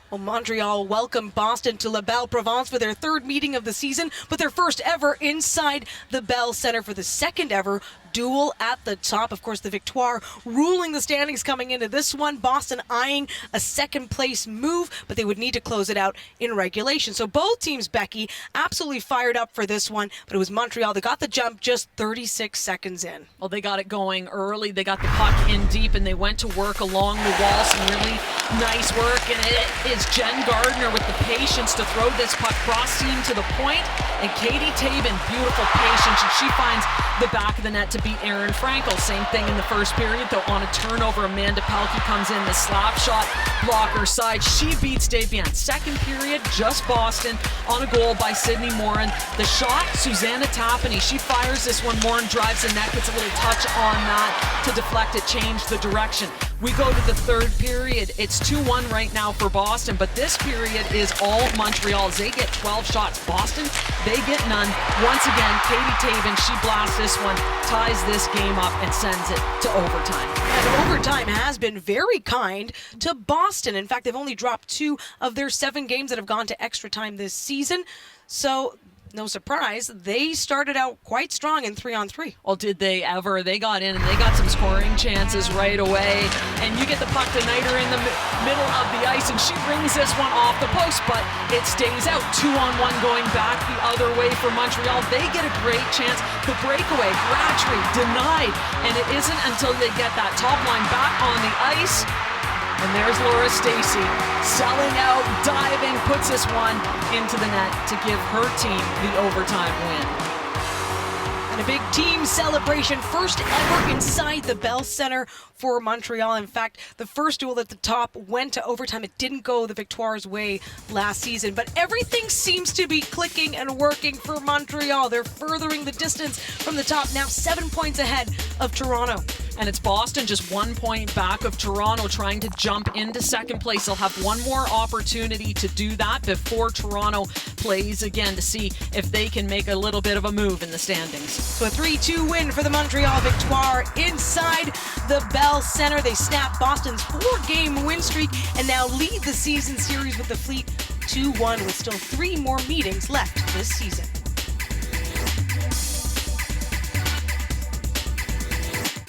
Well, Montreal welcomed Boston to La Belle Province for their third meeting of the season, but their first ever inside the Bell Center for the second ever Duel at the top. Of course, the Victoire ruling the standings coming into this one. Boston eyeing a second place move, but they would need to close it out in regulation. So both teams, Becky, absolutely fired up for this one, but it was Montreal that got the jump just 36 seconds in. Well, they got it going early. They got the puck in deep, and they went to work along the wall. Some really nice work, and it is Jen Gardner with the patience to throw this puck cross seam to the point, and Katie Tabin, beautiful patience, and she finds the back of the net to beat Erin Frankel. Same thing in the first period, though on a turnover, Amanda Pelkey comes in, the slap shot, blocker side. She beats Davian. Second period, just Boston on a goal by Sydney Morin. The shot, Susanna Tapani, she fires this one. Morin drives the net, gets a little touch on that to deflect it, change the direction. We go to the third period. It's 2-1 right now for Boston, but this period is all Montreal's. They get 12 shots. Boston, they get none. Once again, Katie Taven, she blasts this one, ties this game up, and sends it to overtime. And overtime has been very kind to Boston. In fact, they've only dropped 2 of their 7 games that have gone to extra time this season. So no surprise, they started out quite strong in 3-on-3. Well, did they ever? They got in and they got some scoring chances right away. And you get the puck to Niter in the middle of the ice, and she brings this one off the post, but it stays out. 2-on-1 going back the other way for Montreal. They get a great chance. The breakaway, Ratchery denied, and it isn't until they get that top line back on the ice. And there's Laura Stacey selling out, diving, puts this one into the net to give her team the overtime win. And a big team celebration, first ever inside the Bell Center for Montreal. In fact, the first duel at the top went to overtime. It didn't go the Victoire's way last season, but everything seems to be clicking and working for Montreal. They're furthering the distance from the top, now 7 points ahead of Toronto. And it's Boston just 1 point back of Toronto, trying to jump into second place. They'll have one more opportunity to do that before Toronto plays again to see if they can make a little bit of a move in the standings. So a 3-2 win for the Montreal Victoire inside the Bell Center. They snap Boston's 4-game win streak and now lead the season series with the Fleet 2-1 with still 3 more meetings left this season.